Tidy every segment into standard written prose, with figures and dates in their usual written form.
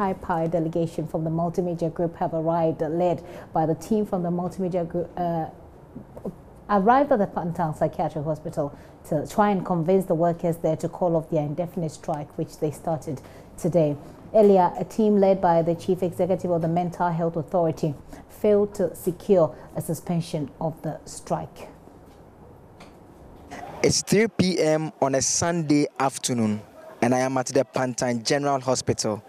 high-powered delegation from the multimedia group have arrived, led by the team from the multimedia group, arrived at the Pantang Psychiatric Hospital to try and convince the workers there to call off their indefinite strike, which they started today. Earlier, a team led by the Chief Executive of the Mental Health Authority failed to secure a suspension of the strike. It's 3 p.m. on a Sunday afternoon, and I am at the Pantang General Hospital.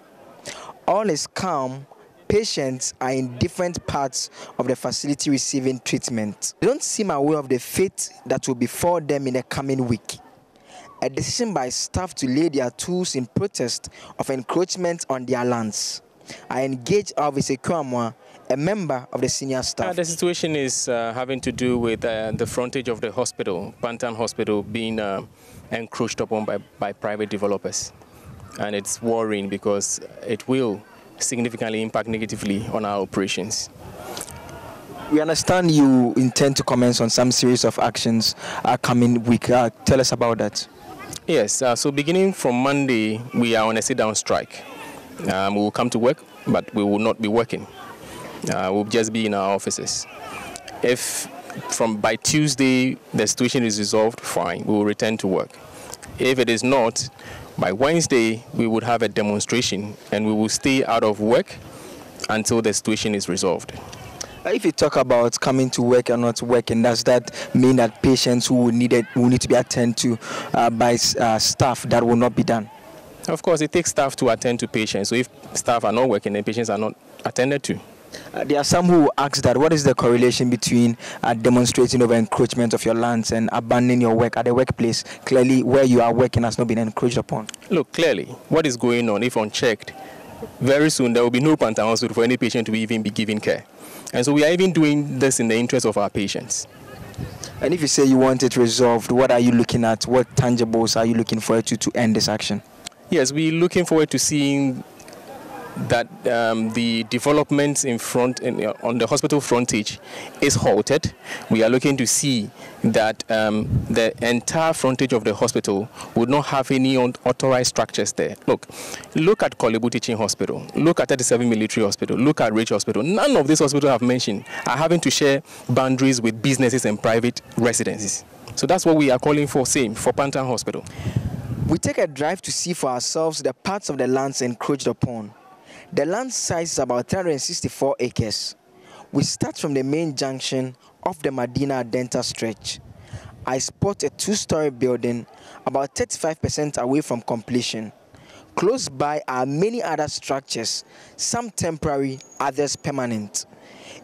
All is calm. Patients are in different parts of the facility receiving treatment. They don't seem aware of the fate that will befall them in the coming week. A decision by staff to lay their tools in protest of encroachment on their lands. I engaged Alvise Kwamwa, a member of the senior staff. The situation is having to do with the frontage of the hospital, Pantang Hospital, being encroached upon by private developers. And it's worrying because it will significantly impact negatively on our operations. We understand you intend to commence on some series of actions coming week. Tell us about that. Yes, so beginning from Monday, we are on a sit-down strike. We will come to work, but we will not be working. We'll just be in our offices. If by Tuesday the situation is resolved, fine, we will return to work. If it is not, by Wednesday we would have a demonstration and we will stay out of work until the situation is resolved. If you talk about coming to work or not working, does that mean that patients who need to be attended to by staff, that will not be done? Of course, it takes staff to attend to patients. So if staff are not working, then patients are not attended to. There are some who ask that what is the correlation between demonstrating over encroachment of your lands and abandoning your work at the workplace? Clearly, where you are working has not been encroached upon. Look, clearly, what is going on, if unchecked, very soon there will be no Pantang Hospital for any patient to even be given care. And so we are even doing this in the interest of our patients. And if you say you want it resolved, what are you looking at? What tangibles are you looking forward to end this action? Yes, we're looking forward to seeing that the developments on the hospital frontage is halted. We are looking to see that the entire frontage of the hospital would not have any unauthorized structures there. Look at Kolebu Teaching Hospital, look at 37 Military Hospital, look at Rich Hospital. None of these hospitals I've mentioned are having to share boundaries with businesses and private residences. So that's what we are calling for, same for Pantang Hospital. We take a drive to see for ourselves the parts of the lands encroached upon. The land size is about 364 acres. We start from the main junction of the Medina Adenta stretch. I spot a two-story building about 35% away from completion. Close by are many other structures, some temporary, others permanent.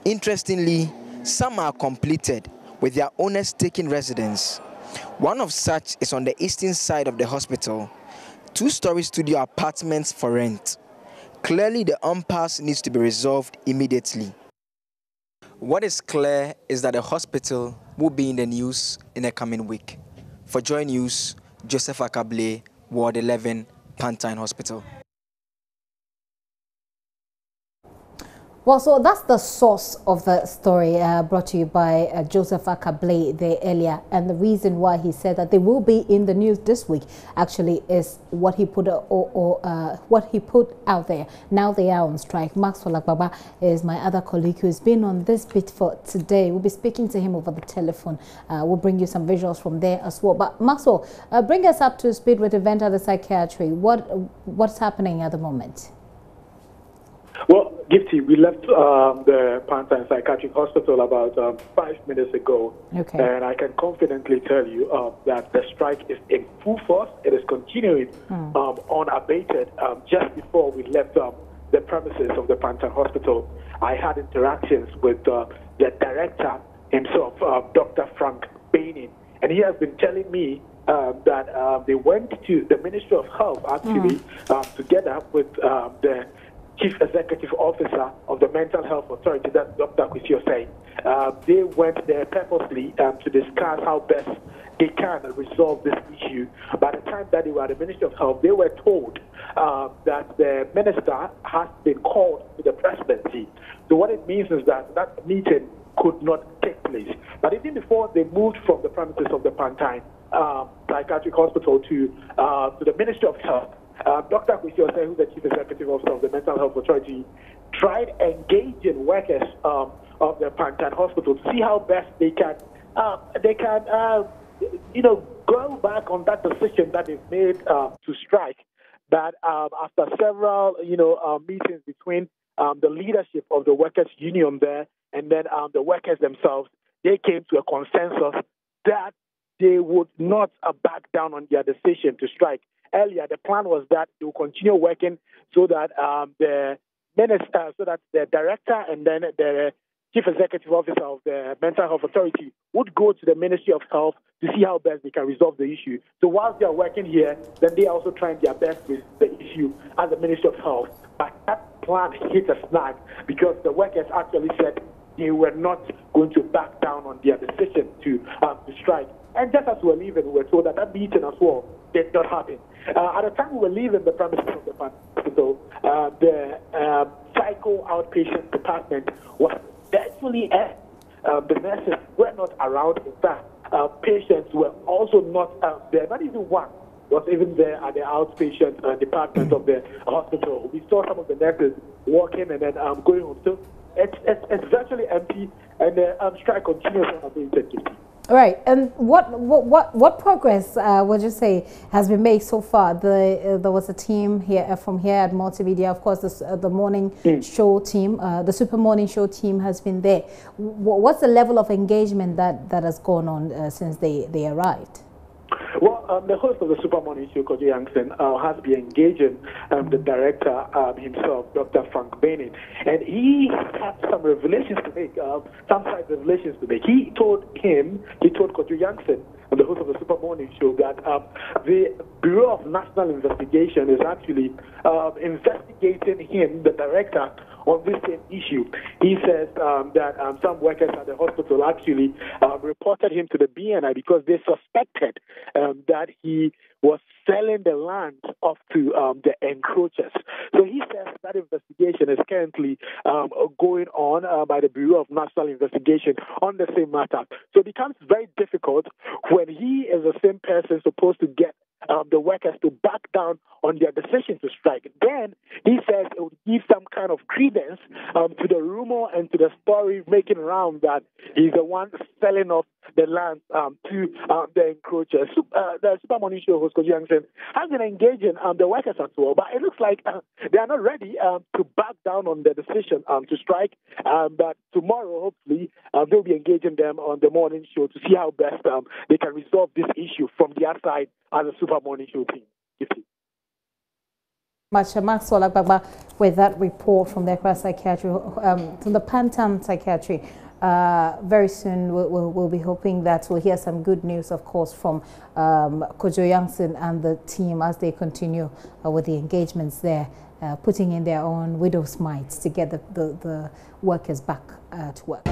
Interestingly, some are completed with their owners taking residence. One of such is on the eastern side of the hospital. Two-story studio apartments for rent. Clearly, the impasse needs to be resolved immediately. What is clear is that the hospital will be in the news in the coming week. For JoyNews, Joseph Akable, Ward 11, Pantang Hospital. Well, so that's the source of the story brought to you by Joseph Akable there earlier. And the reason why he said that they will be in the news this week actually is what he put what he put out there. Now they are on strike. Maxwell Agbaba is my other colleague who's been on this bit for today. We'll be speaking to him over the telephone. We'll bring you some visuals from there as well. But Maxwell, bring us up to speed with the event at the psychiatry. What's happening at the moment? Well, Gifty, we left the Pantang Psychiatric Hospital about 5 minutes ago. Okay. And I can confidently tell you that the strike is in full force. It is continuing unabated. Just before we left the premises of the Pantang Hospital, I had interactions with the director himself, Dr. Frank Baining. And he has been telling me that they went to the Ministry of Health, actually, together with the Chief Executive Officer of the Mental Health Authority, that's Dr. Kwesi saying. They went there purposely to discuss how best they can resolve this issue. By the time that they were at the Ministry of Health, they were told that the minister has been called to the presidency. So what it means is that that meeting could not take place. But even before they moved from the premises of the Pantang Psychiatric Hospital to the Ministry of Health, Dr. Kwesi, who's the Chief Executive Officer of the Mental Health Authority, tried engaging workers of the Pantang Hospital to see how best they can go back on that decision that they've made to strike. But after several, meetings between the leadership of the workers' union there and then the workers themselves, they came to a consensus that they would not back down on their decision to strike. Earlier, the plan was that they will continue working so that the director and then the Chief Executive Officer of the Mental Health Authority would go to the Ministry of Health to see how best they can resolve the issue. So whilst they are working here, then they are also trying their best with the issue at the Ministry of Health. But that plan hit a snag because the workers actually said they were not going to back down on their decision to strike. And just as we were leaving, we were told that meeting as well did not happen. At the time we were leaving the premises of the hospital, the psycho outpatient department was virtually the nurses were not around. In fact, patients were also not there. Not even one was even there at the outpatient department of the hospital. We saw some of the nurses walking and then going home. So it's virtually empty, and the strike continues unabated. Right, and what progress would you say has been made so far? There was a team here from here at Multimedia, of course. The morning show team, the Super Morning Show team has been there. What's the level of engagement that has gone on since they arrived? Well, the host of the Super Morning Show, Kojo Yankson, has been engaging the director himself, Dr. Frank Bennett, and he had some revelations to make, some side revelations to make. He told Kojo Yankson, the host of the Super Morning Show, that the Bureau of National Investigation is actually investigating him, the director, on this same issue. He says that some workers at the hospital actually reported him to the BNI because they suspected that he was selling the land off to the encroachers. So he says that investigation is currently going on by the Bureau of National Investigation on the same matter. So it becomes very difficult when he is the same person supposed to get the workers to back down on their decision to strike. Then he says it would give some kind of credence to the rumor and to the story making around that he's the one selling off the land to the encroachers. The Super Morning Show host, Kojo Yankson, has been engaging the workers as well, but it looks like they are not ready to back down on the decision to strike. But tomorrow, hopefully, they'll be engaging them on the morning show to see how best they can resolve this issue from their side as a Super Morning Show team. Maxwell Agbagba with that report from the Accra Psychiatry, from the Pantang Psychiatry. Very soon we'll be hoping that we'll hear some good news, of course, from Kojo Yankson and the team as they continue with the engagements there, putting in their own widow's mites to get the workers back to work.